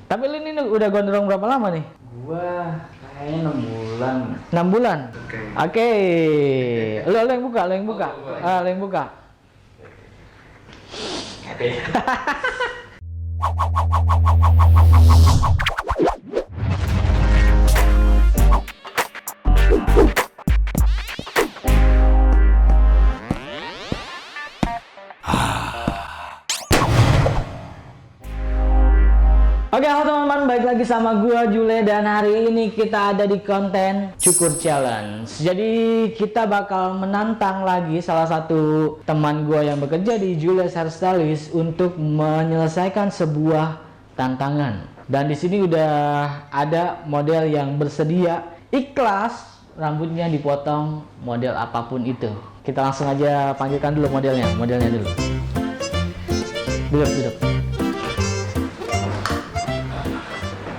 Tapi lu ini udah gondrong berapa lama nih? Gua kayaknya 6 bulan. 6 bulan? Oke. Oke. Lu yang buka, lu yang buka. Oh, Lu yang buka. Oke. Oke, halo teman-teman, balik lagi sama gua Jule dan hari ini kita ada di konten Cukur Challenge. Jadi kita bakal menantang lagi salah satu teman gua yang bekerja di Jules Hairstylist untuk menyelesaikan sebuah tantangan. Dan di sini udah ada model yang bersedia ikhlas rambutnya dipotong model apapun itu. Kita langsung aja panggilkan dulu modelnya dulu. Duduk.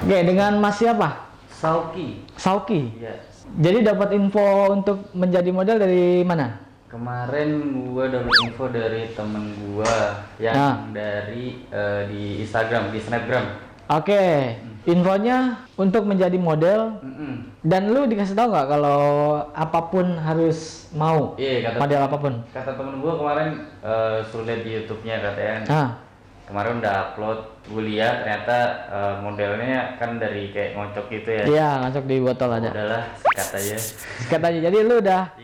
Oke, dengan Mas siapa? Sauki. Yes. Jadi dapat info untuk menjadi model dari mana? Kemarin gua dapat info dari temen gua yang dari di Instagram, di Snapgram. Oke, infonya untuk menjadi model. Dan lu dikasih tahu nggak kalau apapun harus mau? Iya, model apapun. Kata temen gua kemarin suruh lihat di YouTube-nya katanya. Kemarin udah upload, gue lihat ternyata modelnya kan dari kayak ngocok gitu ya. Iya, ngocok di botol aja. Udahlah, sikat aja. Jadi lu udah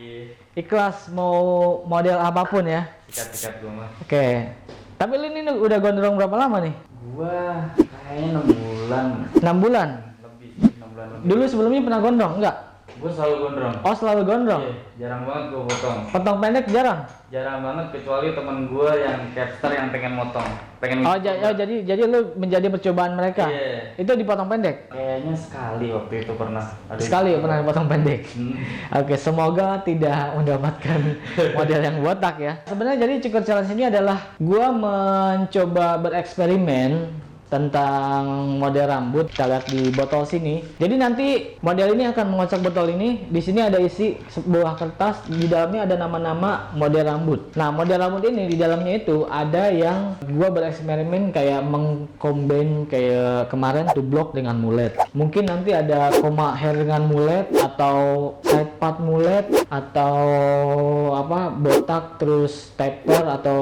ikhlas mau model apapun ya? Sikat gue mah. Oke. Tapi lu ini udah gondrong berapa lama nih? Gua kayaknya 6 bulan. 6 bulan? Lebih, 6 bulan lebih. Dulu sebelumnya pernah gondrong? Enggak? Gue selalu gondrong. Oh, selalu gondrong? Iya, jarang banget gue potong. Potong pendek jarang? Jarang banget, kecuali temen gue yang capster yang pengen motong. Jadi lu menjadi percobaan mereka? Iya. Itu dipotong pendek? Kayaknya sekali waktu itu pernah. Sekali pernah dipotong pendek? Oke, semoga tidak mendapatkan model yang botak ya. Sebenarnya jadi Cukur Challenge ini adalah gua mencoba bereksperimen tentang model rambut. Kita lihat di botol sini. Jadi nanti model ini akan mengocok botol ini. Di sini ada isi sebuah kertas, di dalamnya ada nama-nama model rambut. Nah, model rambut ini di dalamnya itu ada yang gua bereksperimen kayak mengcombine kayak kemarin to block dengan mulet. Mungkin nanti ada koma hair dengan mulet atau side part mulet atau apa botak terus taper atau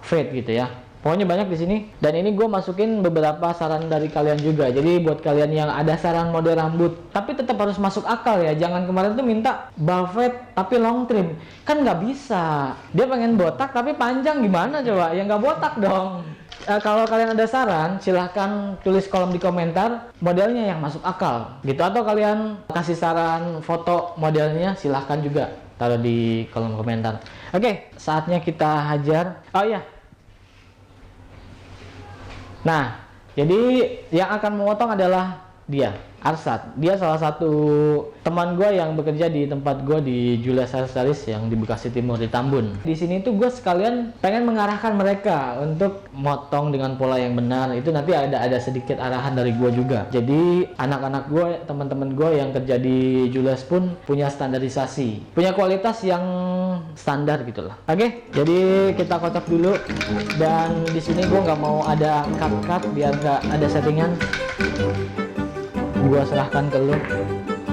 fade gitu ya. Pokoknya banyak di sini. Dan ini gue masukin beberapa saran dari kalian juga. Jadi buat kalian yang ada saran model rambut, tapi tetap harus masuk akal ya. Jangan kemarin tuh minta buffet tapi long trim. Kan nggak bisa. Dia pengen botak tapi panjang gimana coba? Ya nggak botak dong. Kalau kalian ada saran, silahkan tulis kolom di komentar modelnya yang masuk akal gitu. Atau kalian kasih saran foto modelnya, silahkan juga taruh di kolom komentar. Oke, saatnya kita hajar. Oh iya. Nah, jadi yang akan memotong adalah dia, Arsad. Dia salah satu teman gue yang bekerja di tempat gue di Jules Hairstylist yang di Bekasi Timur di Tambun. Di sini tuh gue sekalian pengen mengarahkan mereka untuk motong dengan pola yang benar. Itu nanti ada sedikit arahan dari gue juga. Jadi anak-anak gue, teman-teman gue yang kerja di Jules pun punya standarisasi, punya kualitas yang standar gitulah. Oke, jadi kita kocok dulu. Dan di sini gue nggak mau ada cut biar nggak ada settingan. Gua serahkan ke lu.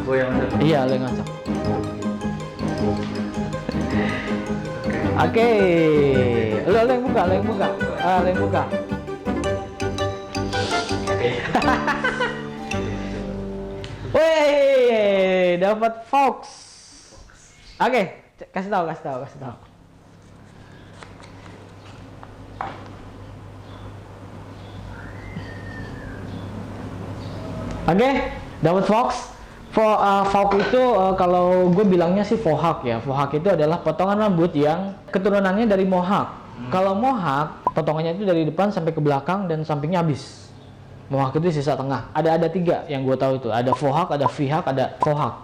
Gue yang ngocok. Iya, lu yang ngocok. Oke. Lu yang buka. Lu yang buka. Oke. Wih, dapat Fox. Oke, kasih tahu. Oke, dapat Fox. Fox itu kalau gue bilangnya sih Mohawk ya. Mohawk itu adalah potongan rambut yang keturunannya dari Mohawk. Kalau Mohawk, potongannya itu dari depan sampai ke belakang dan sampingnya habis. Mohawk itu sisa tengah. Ada 3 yang gue tahu itu. Ada Mohawk, ada V-Hawk, ada Mohawk.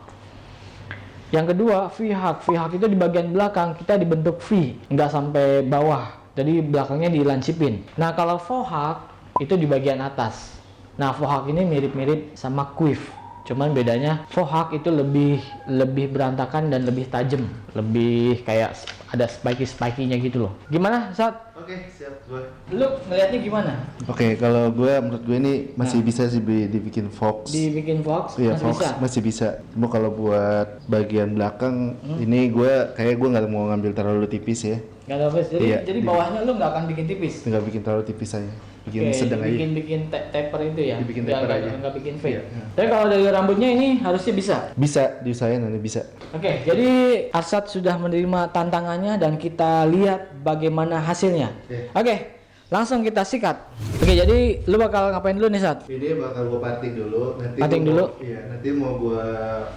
Yang kedua, V-Hawk. V-Hawk itu di bagian belakang kita dibentuk V, nggak sampai bawah. Jadi belakangnya dilancipin. Nah, kalau Mohawk itu di bagian atas. Nah, Mohawk ini mirip-mirip sama quiff. Cuman bedanya Fohawk itu lebih berantakan dan lebih tajam, lebih kayak ada spiky-spiky-nya gitu loh. Gimana, Sat? Oke, siap gue. Lu ngeliatnya gimana? Oke, kalau menurut gue ini masih bisa sih dibikin Fox. Dibikin Fox? Iya, masih Fox bisa? masih bisa. Cuma kalau buat bagian belakang ini gue nggak mau ngambil terlalu tipis ya. Nggak tipis. Jadi bawahnya lu nggak akan bikin tipis? Nggak bikin terlalu tipis aja. Bikin Oke, sedang aja. bikin taper itu ya? Dibikin taper aja. Nggak bikin fade. Iya. Tapi kalau dari rambutnya ini harusnya bisa? Bisa, diusahain nanti bisa. Oke, jadi Arsad sudah menerima tantangannya dan kita lihat bagaimana hasilnya. Oke, langsung kita sikat. Oke, jadi lu bakal ngapain dulu nih, Sat? Ini bakal gue parting dulu. Parting dulu? Iya, nanti mau gue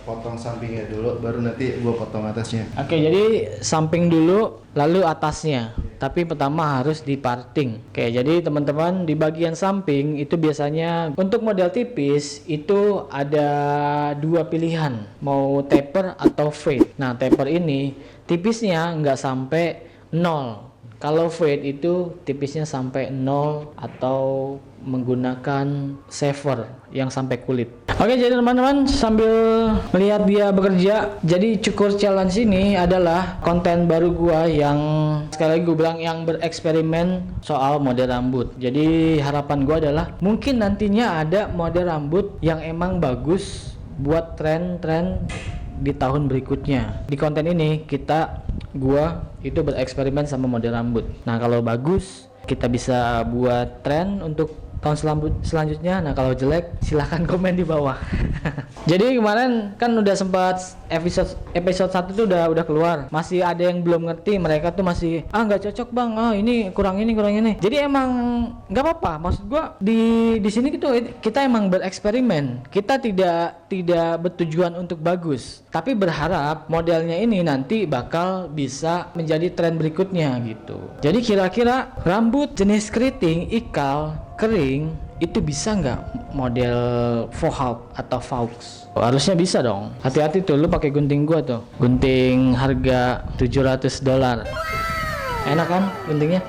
potong sampingnya dulu, baru nanti gue potong atasnya. Oke, jadi samping dulu, lalu atasnya. Tapi pertama harus diparting. Oke, jadi teman-teman di bagian samping itu biasanya untuk model tipis itu ada dua pilihan, mau taper atau fade. Nah, taper ini tipisnya nggak sampai 0. Kalau fade itu tipisnya sampai 0 atau menggunakan shaver yang sampai kulit. Oke, jadi teman-teman sambil melihat dia bekerja, jadi cukur challenge ini adalah konten baru gua yang sekali lagi gue bilang yang bereksperimen soal model rambut. Jadi harapan gua adalah mungkin nantinya ada model rambut yang emang bagus buat tren-tren di tahun berikutnya. Di konten ini gua itu bereksperimen sama model rambut. Nah, kalau bagus kita bisa buat tren untuk tahun selanjutnya. Nah, kalau jelek silahkan komen di bawah. Jadi kemarin kan udah sempat episode 1 tuh udah keluar. Masih ada yang belum ngerti, mereka tuh masih nggak cocok bang, ini kurang ini. Jadi emang nggak apa-apa. Maksud gua di sini kita emang bereksperimen. Kita tidak bertujuan untuk bagus, tapi berharap modelnya ini nanti bakal bisa menjadi tren berikutnya gitu. Jadi kira-kira rambut jenis keriting, ikal, kering itu bisa nggak model Fohawk atau Faux? Harusnya bisa dong. Hati-hati tuh, lu pakai gunting gua tuh. Gunting harga $700. Enak kan guntingnya?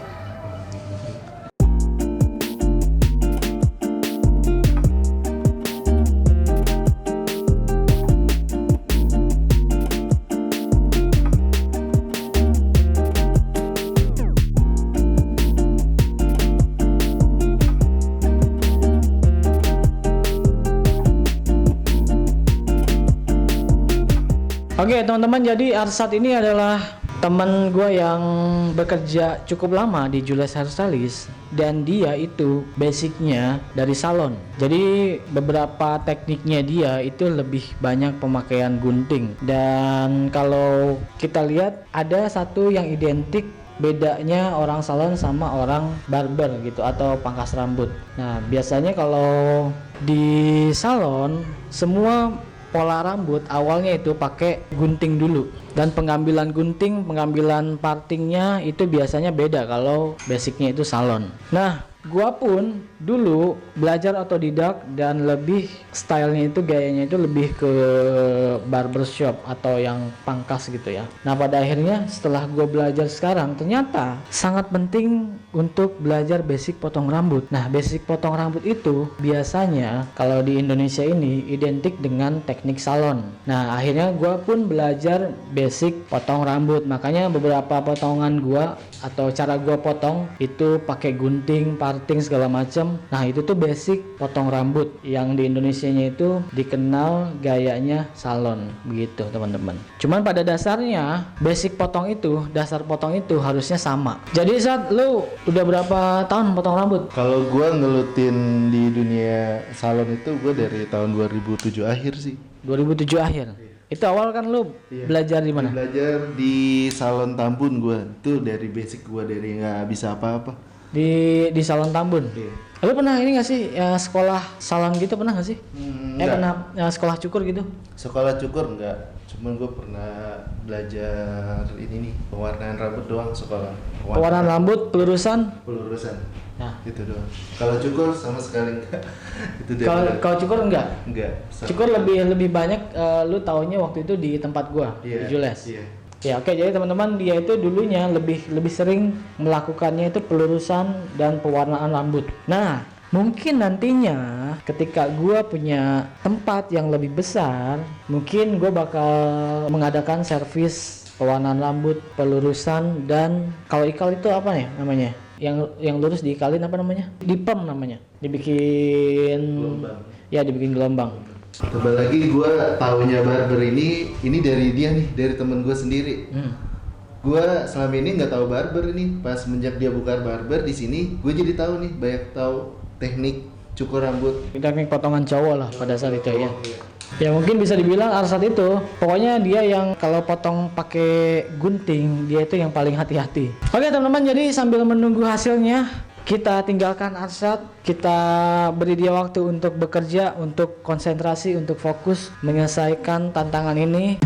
Oke teman-teman, jadi Arsad ini adalah teman gue yang bekerja cukup lama di Jules Hairstylist, dan dia itu basicnya dari salon. Jadi beberapa tekniknya dia itu lebih banyak pemakaian gunting, dan kalau kita lihat ada satu yang identik, bedanya orang salon sama orang barber gitu atau pangkas rambut. Nah, biasanya kalau di salon semua pola rambut awalnya itu pakai gunting dulu, dan pengambilan gunting, pengambilan partingnya itu biasanya beda kalau basicnya itu salon. Nah, gua pun dulu belajar otodidak dan lebih stylenya itu, gayanya itu lebih ke barbershop atau yang pangkas gitu ya. Nah, pada akhirnya setelah gua belajar sekarang, ternyata sangat penting untuk belajar basic potong rambut. Nah, basic potong rambut itu biasanya kalau di Indonesia ini identik dengan teknik salon. Nah, akhirnya gua pun belajar basic potong rambut. Makanya beberapa potongan gua atau cara gua potong itu pakai gunting, parting segala macam. Nah, itu tuh basic potong rambut yang di Indonesianya itu dikenal gayanya salon begitu, teman-teman. Cuman pada dasarnya basic potong itu, dasar potong itu harusnya sama. Jadi saat lu udah berapa tahun potong rambut? Kalau gue ngelutin di dunia salon itu gue dari tahun 2007 akhir sih. 2007 akhir. Itu awal kan lu belajar di mana? Belajar di salon Tambun gue. Itu dari basic gue, dari nggak bisa apa-apa. Di salon Tambun. Lu pernah ini nggak sih ya, sekolah salon gitu, pernah nggak sih? Pernah sekolah cukur gitu? Sekolah cukur enggak. Cuman gue pernah belajar ini nih, pewarnaan rambut doang sekolah. Pewarnaan rambut, pelurusan. Nah, itu doang. Kalau cukur sama sekali enggak. Itu Kalau cukur enggak? Enggak. Cukur lebih banyak lu taunya waktu itu di tempat gua, di Jules. Iya. Ya, oke, jadi teman-teman, dia itu dulunya lebih sering melakukannya itu pelurusan dan pewarnaan rambut. Nah, Mungkin nantinya ketika gue punya tempat yang lebih besar, mungkin gue bakal mengadakan servis pewarnaan rambut, pelurusan, dan kalau ikal itu apa ya namanya? Yang lurus diikalin apa namanya? Dipem namanya. Dibikin Gelombang. Ya, dibikin gelombang. Tambah lagi gue taunya barber ini dari dia nih, dari temen gue sendiri. Gue selama ini nggak tahu barber ini, pas semenjak dia buka barber di sini, gue jadi tahu nih, banyak tahu teknik cukur rambut. Teknik potongan cowok lah pada saat itu ya. Ya mungkin bisa dibilang Arsyad itu, pokoknya dia yang kalau potong pakai gunting, dia itu yang paling hati-hati. Oke teman-teman, jadi sambil menunggu hasilnya, kita tinggalkan Arsyad, kita beri dia waktu untuk bekerja, untuk konsentrasi, untuk fokus menyelesaikan tantangan ini.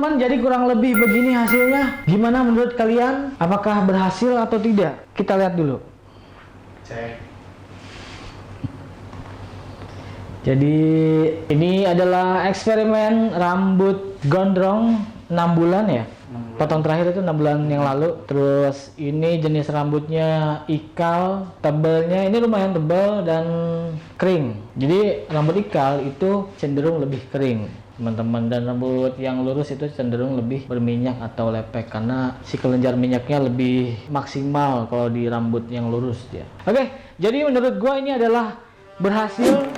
teman-teman, jadi kurang lebih begini hasilnya. Gimana menurut kalian? Apakah berhasil atau tidak? Kita lihat dulu. Cek. Jadi ini adalah eksperimen rambut gondrong 6 bulan ya. Potong terakhir itu 6 bulan yang lalu. Terus ini jenis rambutnya ikal, tebelnya ini lumayan tebal dan kering. Jadi rambut ikal itu cenderung lebih kering, teman-teman, dan rambut yang lurus itu cenderung lebih berminyak atau lepek karena si kelenjar minyaknya lebih maksimal kalau di rambut yang lurus dia. Oke, jadi menurut gua ini adalah berhasil.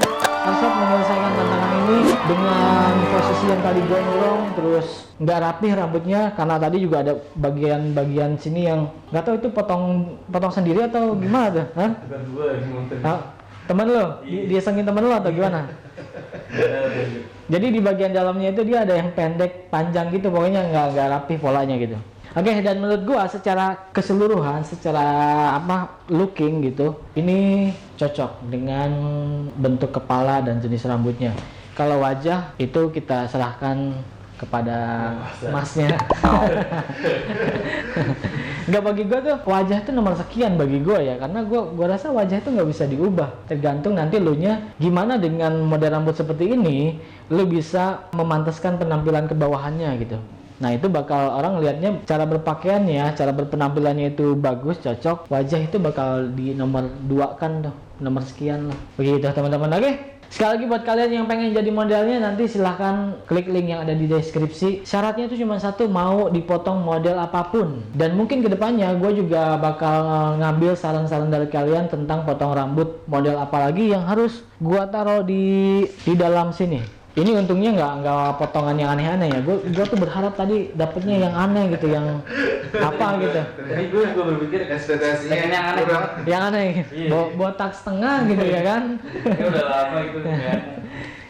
Arsyad menyelesaikan tantangan ini dengan posisi yang tadi gondrong, terus nggak rapih rambutnya karena tadi juga ada bagian-bagian sini yang nggak tahu itu potong sendiri atau gimana tuh? Hah? Bukan gua yang montir. Temen lo? Dia sengin temen lo atau gimana? Jadi di bagian dalamnya itu dia ada yang pendek, panjang gitu, pokoknya nggak rapi polanya gitu. Oke, dan menurut gua secara keseluruhan, secara looking gitu, ini cocok dengan bentuk kepala dan jenis rambutnya. Kalau wajah itu kita serahkan kepada masnya. Nggak, bagi gua tuh wajah itu nomor sekian bagi gua ya, karena gua rasa wajah itu nggak bisa diubah, tergantung nanti lu nya gimana. Dengan model rambut seperti ini lu bisa memantaskan penampilan ke bawahannya gitu. Nah itu bakal orang lihatnya cara berpakaiannya, cara berpenampilannya itu bagus, cocok. Wajah itu bakal di nomor 2 kan tuh, nomor sekian lah. Begitu teman-teman. Oke, sekali lagi buat kalian yang pengen jadi modelnya, nanti silahkan klik link yang ada di deskripsi. Syaratnya itu cuma satu, mau dipotong model apapun. Dan mungkin kedepannya gue juga bakal ngambil saran-saran dari kalian tentang potong rambut model apa lagi yang harus gue taruh di dalam sini. Ini untungnya nggak potongan yang aneh-aneh ya. Gue tuh berharap tadi dapetnya yang aneh gitu, yang apa gitu. Tadi gue berpikir ekspektasinya yang aneh banget. Yang aneh, botak setengah gitu ya kan. Ya udah lama itu ya.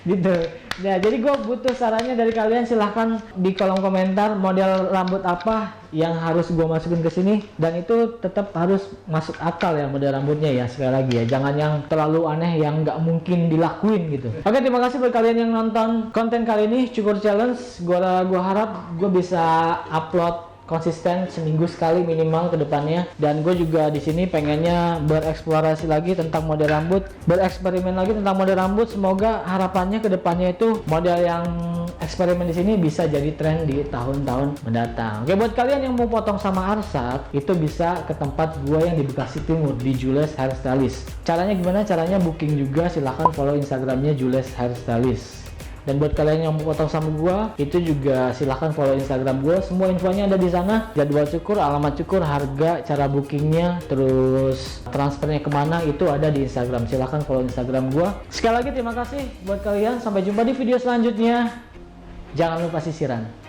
Gitu. Nah, jadi gue butuh sarannya dari kalian. Silahkan di kolom komentar model rambut apa yang harus gue masukin ke sini, dan itu tetap harus masuk akal ya model rambutnya ya. Sekali lagi ya, jangan yang terlalu aneh yang nggak mungkin dilakuin gitu. Oke, terima kasih buat kalian yang nonton konten kali ini Cukur Challenge. Gua harap gue bisa upload konsisten seminggu sekali minimal ke depannya, dan gue juga di sini pengennya bereksplorasi lagi tentang model rambut, bereksperimen lagi tentang model rambut. Semoga harapannya ke depannya itu model yang eksperimen di sini bisa jadi tren di tahun-tahun mendatang. Oke, buat kalian yang mau potong sama Arsat, itu bisa ke tempat gue yang di Bekasi Timur, di Jules Hairstylist. Caranya gimana? Caranya booking juga, silahkan follow Instagramnya Jules Hairstylist. Dan buat kalian yang mau potong sama gua, itu juga silahkan follow Instagram gua. Semua infonya ada di sana. Jadwal cukur, alamat cukur, harga, cara bookingnya, terus transfernya kemana, itu ada di Instagram. Silahkan follow Instagram gua. Sekali lagi terima kasih buat kalian. Sampai jumpa di video selanjutnya. Jangan lupa sisiran.